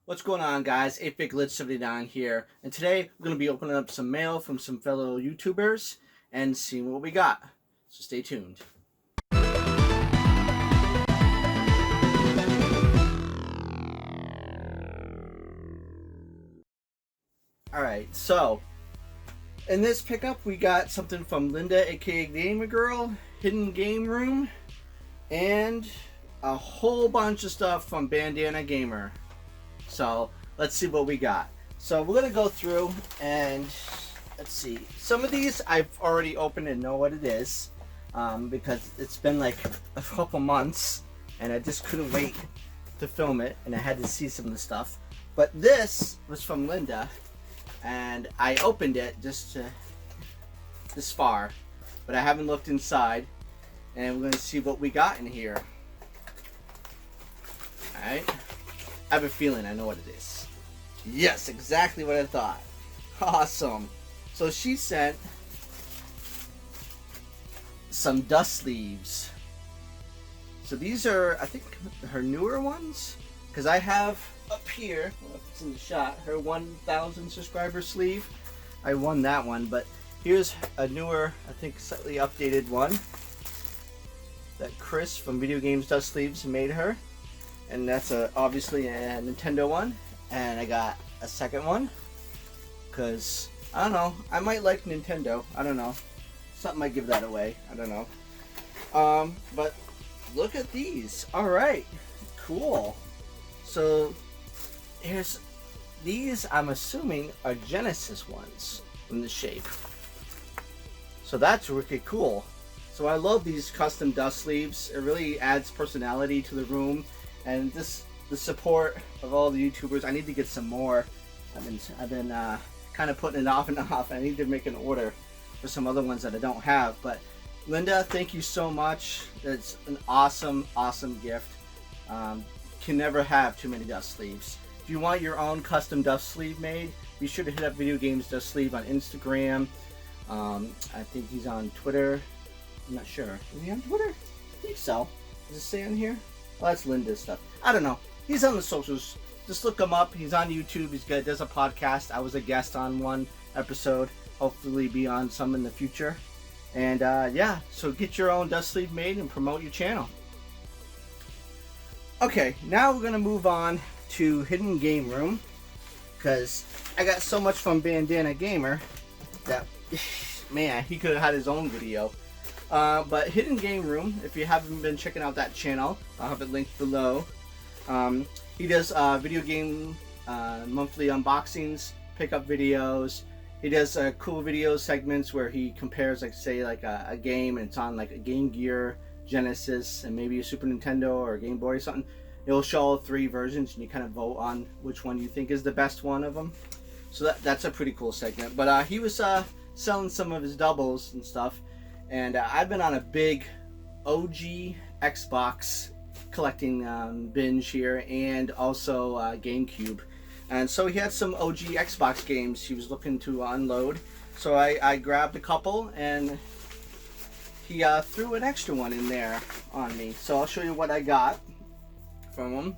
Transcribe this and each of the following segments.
What's going on, guys? 8BigGlitch79 here, and today we're going to be opening up some mail from some fellow YouTubers and seeing what we got. So stay tuned. Alright, so in this pickup we got something from Linda, aka Gamer Girl, Hidden Game Room, and a whole bunch of stuff from Bandana Gamer. So let's see what we got. So we're gonna go through and let's see. Some of these I've already opened and know what it is, because it's been like a couple months and I just couldn't wait to film it and I had to see some of the stuff. But this was from Linda and I opened it just this far, but I haven't looked inside, and we're gonna see what we got in here. All right. I have a feeling I know what it is. Yes, exactly what I thought. Awesome. So she sent some dust sleeves. So these are, I think, her newer ones. Because I have up here, I don't know if it's in the shot, her 1,000 subscriber sleeve. I won that one, but here's a newer, I think, slightly updated one that Chris from Video Games Dust Sleeves made her. And that's obviously a Nintendo one, and I got a second one because I don't know, I might like Nintendo. I don't know, something might give that away. I don't know. But look at these. All right, cool. So here's these. I'm assuming are Genesis ones in the shape. So that's wicked cool. So I love these custom dust sleeves. It really adds personality to the room. And the support of all the YouTubers. I need to get some more. I've been kind of putting it off and off. I need to make an order for some other ones that I don't have. But Linda, thank you so much. It's an awesome gift. Can never have too many dust sleeves. If you want your own custom dust sleeve made, be sure to hit up Video Games Dust Sleeve on Instagram. I think he's on Twitter. I'm not sure. Is he on Twitter? I think so. Does it say on here? Well, that's Linda's stuff. I don't know. He's on the socials. Just look him up. He's on YouTube. He's good. Does a podcast. I was a guest on one episode. Hopefully be on some in the future. And yeah, so get your own dust sleeve made and promote your channel. Okay, now we're going to move on to Hidden Game Room. Because I got so much from Bandana Gamer that, man, he could have had his own video. But Hidden Game Room, if you haven't been checking out that channel, I'll have it linked below. He does video game monthly unboxings, pickup videos. He does cool video segments where he compares, like, say, like a game, and it's on like a Game Gear, Genesis, and maybe a Super Nintendo or a Game Boy or something. He'll show all three versions, and you kind of vote on which one you think is the best one of them. So that's a pretty cool segment. But he was selling some of his doubles and stuff. And I've been on a big OG Xbox collecting binge here, and also GameCube. And so he had some OG Xbox games he was looking to unload. So I grabbed a couple, and he threw an extra one in there on me. So I'll show you what I got from him.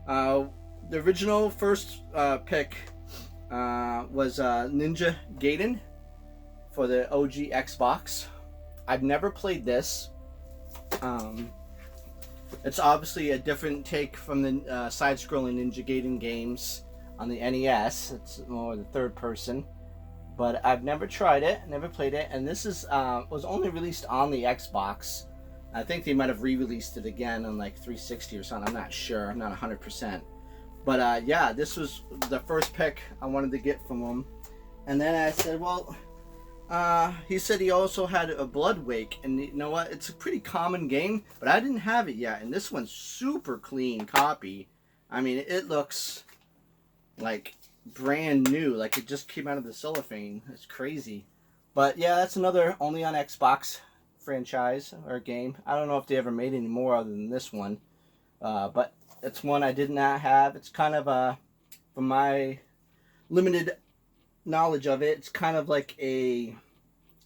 The original first pick was Ninja Gaiden for the OG Xbox. I've never played this. It's obviously a different take from the side-scrolling Ninja Gaiden games on the NES. It's more the third person. But I've never tried it, never played it, and this is was only released on the Xbox. I think they might have re-released it again on like 360 or something. I'm not sure. I'm not 100%. But yeah, this was the first pick I wanted to get from him. And then I said, well, he said he also had a Blood Wake, and you know what? It's a pretty common game, but I didn't have it yet, and this one's super clean copy. I mean, it looks like brand new, like it just came out of the cellophane. It's crazy. But yeah, that's another only on Xbox franchise or game. I don't know if they ever made any more other than this one, but it's one I did not have. It's kind of from my limited knowledge of it, it's kind of like a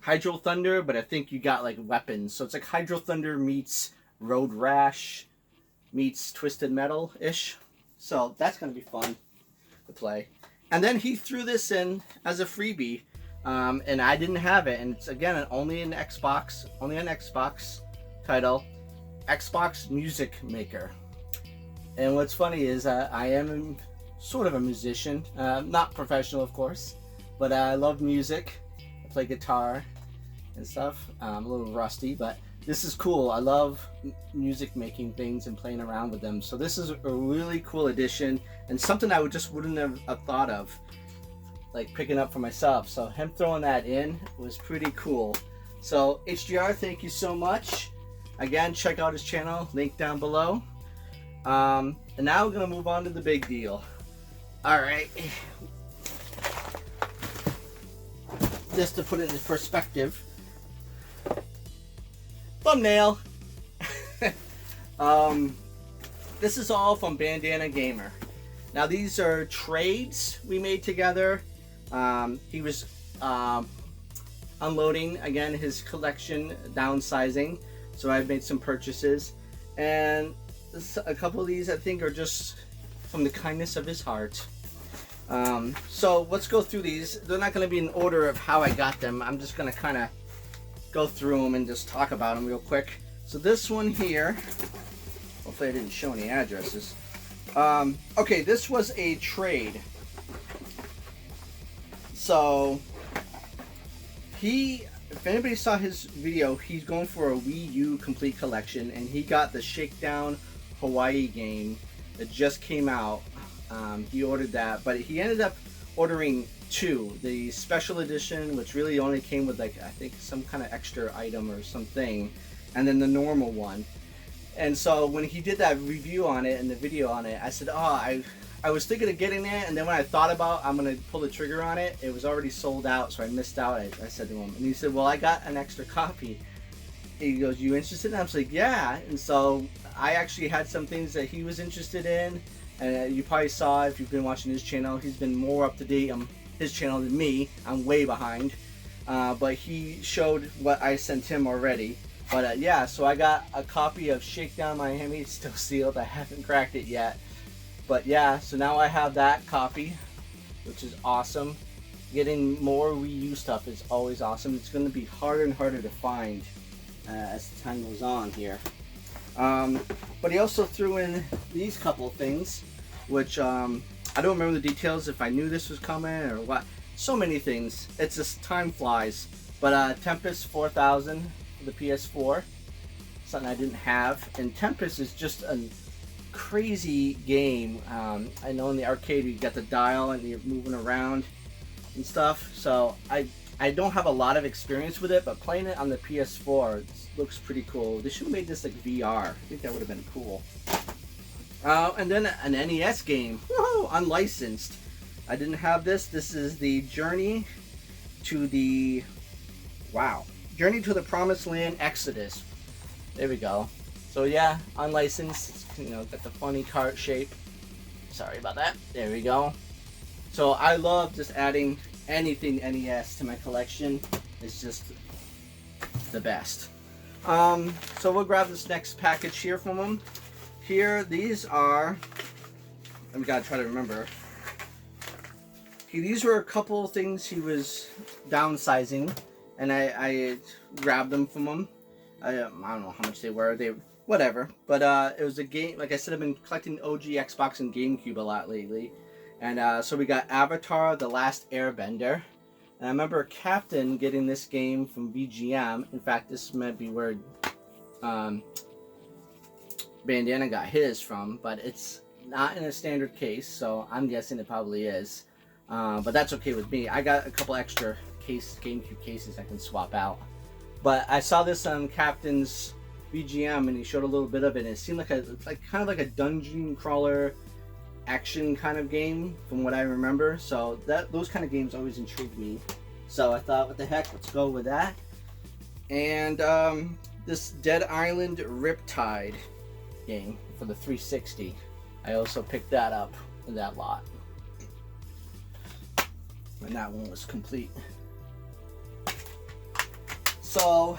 Hydro Thunder, but I think you got like weapons. So it's like Hydro Thunder meets Road Rash meets Twisted Metal ish. So that's gonna be fun. to play. And then he threw this in as a freebie, and I didn't have it. And it's again only an Xbox, only an Xbox title, Xbox Music Maker. And what's funny is I am sort of a musician, not professional of course, but I love music. I play guitar and stuff. I'm a little rusty, but this is cool. I love music making things and playing around with them. So this is a really cool addition and something I wouldn't have thought of, like picking up for myself. So him throwing that in was pretty cool. So HDR, thank you so much. Again, check out his channel, link down below. And now we're gonna move on to the big deal. All right. Just to put it in perspective. Thumbnail. This is all from Bandana Gamer. Now these are trades we made together. He was unloading again his collection, downsizing. So I've made some purchases, and a couple of these I think are just from the kindness of his heart. So let's go through these. They're not going to be in order of how I got them. I'm just going to kind of go through them and just talk about them real quick. So this one here, hopefully I didn't show any addresses. Okay, this was a trade. So if anybody saw his video, he's going for a Wii U complete collection, and he got the Shakedown Hawaii game that just came out. He ordered that, but he ended up ordering two. The special edition, which really only came with like I think some kind of extra item or something, and then the normal one. And so when he did that review on it and the video on it, I said, oh, I was thinking of getting it, and then when I thought about I'm gonna pull the trigger on it, it was already sold out, so I missed out. I said to him, and he said, well, I got an extra copy. He goes, you interested? And I was like, yeah. And so I actually had some things that he was interested in, and you probably saw if you've been watching his channel, he's been more up to date on his channel than me. I'm way behind, but he showed what I sent him already. But yeah, so I got a copy of Shakedown Miami. It's still sealed. I haven't cracked it yet. But yeah, so now I have that copy, which is awesome. Getting more Wii U stuff is always awesome. It's going to be harder and harder to find as time goes on here. But he also threw in these couple of things, which I don't remember the details if I knew this was coming or what. So many things. It's just time flies. But Tempest 4000 for the PS4, something I didn't have. And Tempest is just a crazy game. I know in the arcade you got the dial and you're moving around and stuff. So I don't have a lot of experience with it, but playing it on the PS4 looks pretty cool. They should have made this like VR. I think that would have been cool. And then an NES game. Woohoo! Unlicensed. I didn't have this. This is the Journey to the Promised Land Exodus. There we go. So yeah, unlicensed. It's, you know, got the funny cart shape. Sorry about that. There we go. So I love just adding anything NES to my collection. It's just the best. So we'll grab this next package here from him. Here, these are, we gotta try to remember. These were a couple things he was downsizing, and I grabbed them from him. I don't know how much they were. Whatever. But it was a game. Like I said, I've been collecting OG Xbox and GameCube a lot lately. And so we got Avatar: The Last Airbender. And I remember Captain getting this game from VGM. In fact, this might be where Bandana got his from, but it's not in a standard case, so I'm guessing it probably is. But that's okay with me. I got a couple extra GameCube cases I can swap out. But I saw this on Captain's VGM, and he showed a little bit of it, and it seemed like kind of like a dungeon crawler action kind of game from what I remember. So those kind of games always intrigued me. So I thought, what the heck, let's go with that. And this Dead Island Riptide game for the 360. I also picked that up in that lot. And that one was complete. So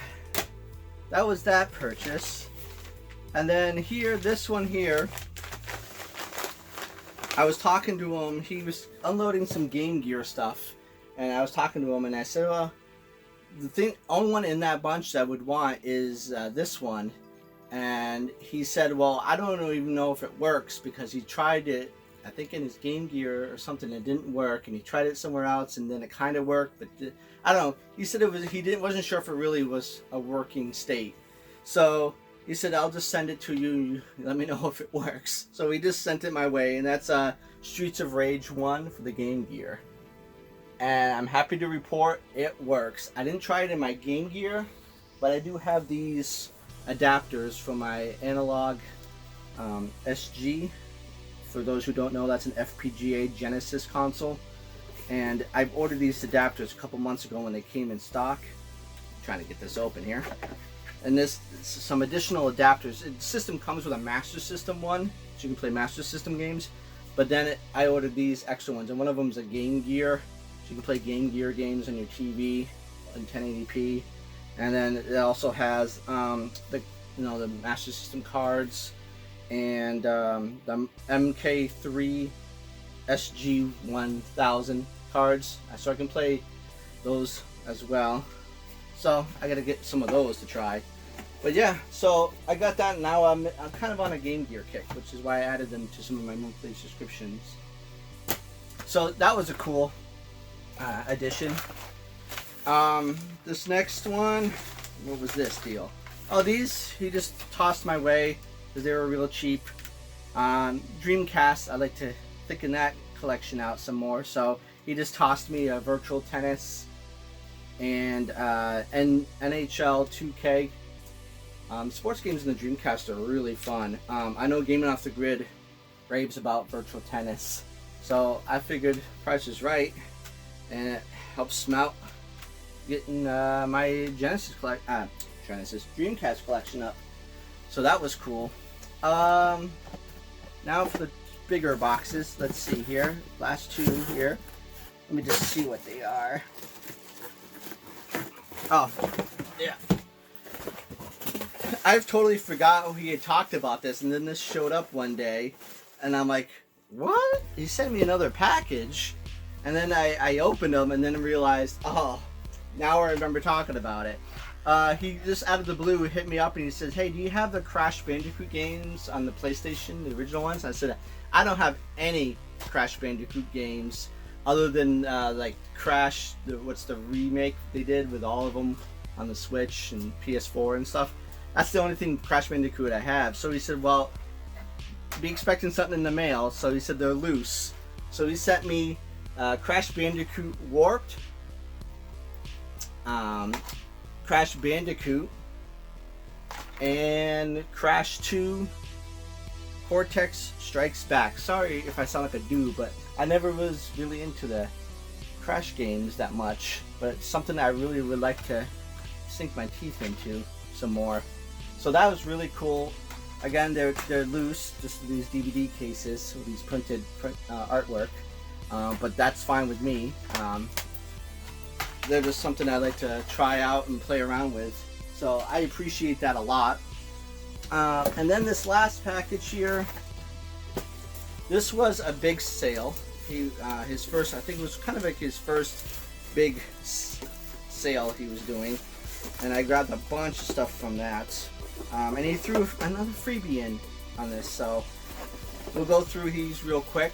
that was that purchase. And then here, this one here, I was talking to him. He was unloading some Game Gear stuff, and I was talking to him, and I said, well, the only one in that bunch that I would want is this one. And he said, well, I don't even know if it works, because he tried it, I think in his Game Gear or something, it didn't work, and he tried it somewhere else, and then it kind of worked, but I don't know. He said wasn't sure if it really was a working state. So he said, I'll just send it to you, let me know if it works. So he just sent it my way, and that's Streets of Rage 1 for the Game Gear. And I'm happy to report it works. I didn't try it in my Game Gear, but I do have these adapters for my analog SG. For those who don't know, that's an FPGA Genesis console. And I've ordered these adapters a couple months ago when they came in stock. I'm trying to get this open here. And this some additional adapters. The system comes with a Master System one, so you can play Master System games. But then I ordered these extra ones, and one of them is a Game Gear, so you can play Game Gear games on your TV in 1080p. And then it also has the Master System cards and the MK3 SG1000 cards, so I can play those as well. So I gotta get some of those to try. But yeah, so I got that. Now I'm kind of on a Game Gear kick, which is why I added them to some of my monthly subscriptions. So that was a cool addition. This next one, what was this deal? Oh, these he just tossed my way because they were real cheap. Dreamcast, I'd like to thicken that collection out some more. So he just tossed me a Virtual Tennis and NHL 2K. Sports games in the Dreamcast are really fun. I know Gaming Off the Grid raves about Virtual Tennis, so I figured price is right, and it helps them out getting my Dreamcast collection up. So that was cool. Now for the bigger boxes. Let's see here. Last two here. Let me just see what they are. Oh, yeah. I've totally forgot he had talked about this, and then this showed up one day, and I'm like, what? He sent me another package, and then I opened them, and then realized, oh, now I remember talking about it. He just out of the blue hit me up, and he says, hey, do you have the Crash Bandicoot games on the PlayStation, the original ones? And I said, I don't have any Crash Bandicoot games other than like Crash, what's the remake they did with all of them on the Switch and PS4 and stuff. That's the only thing Crash Bandicoot I have. So he said, well, be expecting something in the mail. So he said they're loose. So he sent me Crash Bandicoot Warped, Crash Bandicoot, and Crash 2 Cortex Strikes Back. Sorry if I sound like a dude, but I never was really into the Crash games that much, but it's something I really would like to sink my teeth into some more. So that was really cool. Again, they're loose, just these DVD cases with these printed artwork, but that's fine with me. They're just something I like to try out and play around with. So I appreciate that a lot. And then this last package here, this was a big sale. His first, I think it was kind of like his first big sale he was doing. And I grabbed a bunch of stuff from that. And he threw another freebie in on this. So we'll go through these real quick.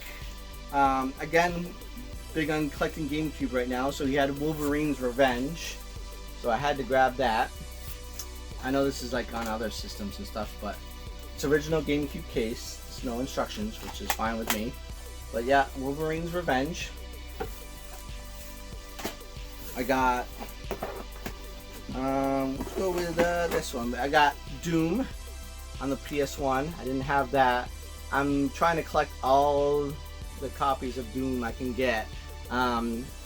Again, big on collecting GameCube right now. So he had Wolverine's Revenge. So I had to grab that. I know this is like on other systems and stuff, but it's original GameCube case. There's no instructions, which is fine with me. But yeah, Wolverine's Revenge. I got, let's go with this one. I got Doom on the PS1. I didn't have that. I'm trying to collect all the copies of Doom I can get,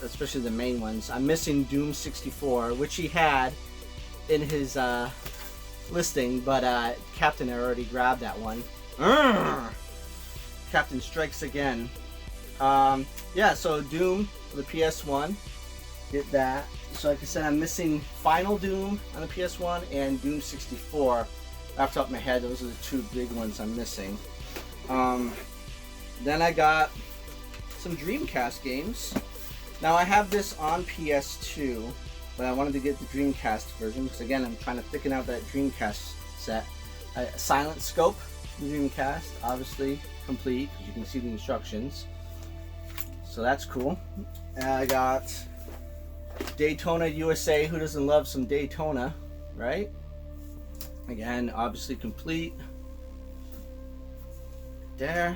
especially the main ones. I'm missing Doom 64, which he had in his listing, but Captain already grabbed that one. Captain strikes again. Yeah, so Doom for the PS1, get that. So like I said, I'm missing Final Doom on the PS1 and Doom 64. Off the top of my head, those are the two big ones I'm missing. Then I got some Dreamcast games. Now I have this on PS2, but I wanted to get the Dreamcast version because again I'm trying to thicken out that Dreamcast set. Silent Scope, the Dreamcast, obviously complete. You can see the instructions, so that's cool. And I got Daytona USA. Who doesn't love some Daytona, right? Again, obviously complete. There.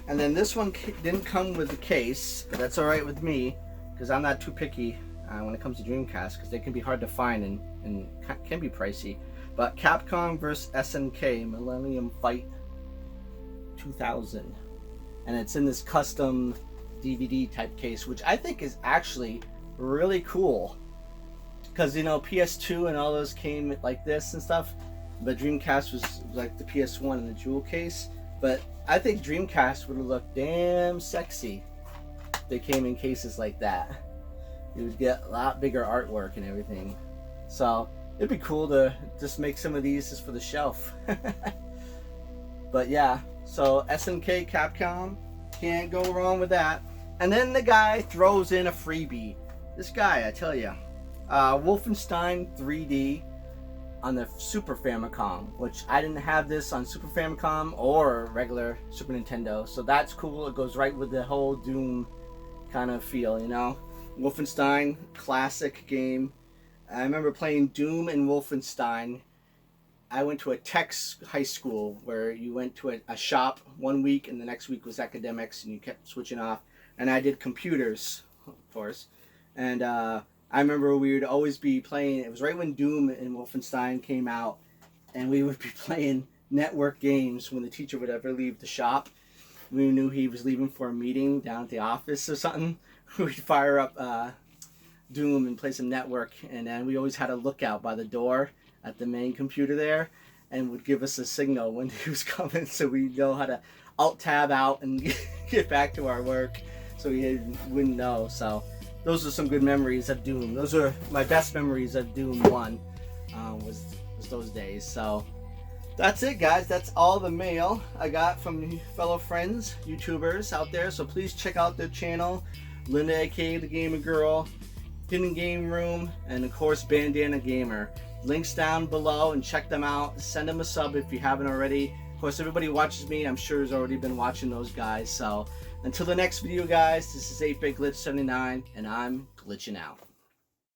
And then this one didn't come with the case, but that's alright with me because I'm not too picky when it comes to Dreamcast because they can be hard to find and can be pricey. But Capcom vs SNK Millennium Fight 2000, and it's in this custom DVD type case, which I think is actually really cool because you know PS2 and all those came like this and stuff, but Dreamcast was like the PS1 in the jewel case. But I think Dreamcast would have looked damn sexy if they came in cases like that. You would get a lot bigger artwork and everything. So it'd be cool to just make some of these just for the shelf. But yeah, so SNK Capcom, can't go wrong with that. And then the guy throws in a freebie. This guy, I tell you, Wolfenstein 3D on the Super Famicom, which I didn't have this on Super Famicom or regular Super Nintendo, so that's cool. It goes right with the whole Doom kind of feel, you know. Wolfenstein, classic game. I remember playing Doom and Wolfenstein. I went to a tech high school where you went to a shop one week and the next week was academics and you kept switching off. And I did computers, of course. And I remember we would always be playing, it was right when Doom and Wolfenstein came out, and we would be playing network games when the teacher would ever leave the shop. We knew he was leaving for a meeting down at the office or something. We'd fire up Doom and play some network, and then we always had a lookout by the door at the main computer there, and would give us a signal when he was coming so we know how to alt-tab out and get back to our work so we wouldn't know. So those are some good memories of Doom. Those are my best memories of Doom 1, was those days. So that's it, guys. That's all the mail I got from fellow friends, YouTubers out there. So please check out their channel, Linda aka the Gamer Girl, Hidden Game Room, and of course Bandana Gamer. Links down below, and check them out. Send them a sub if you haven't already. Of course, everybody who watches me, I'm sure, has already been watching those guys. So until the next video, guys, this is 8-Bit Glitch 79, and I'm glitching out.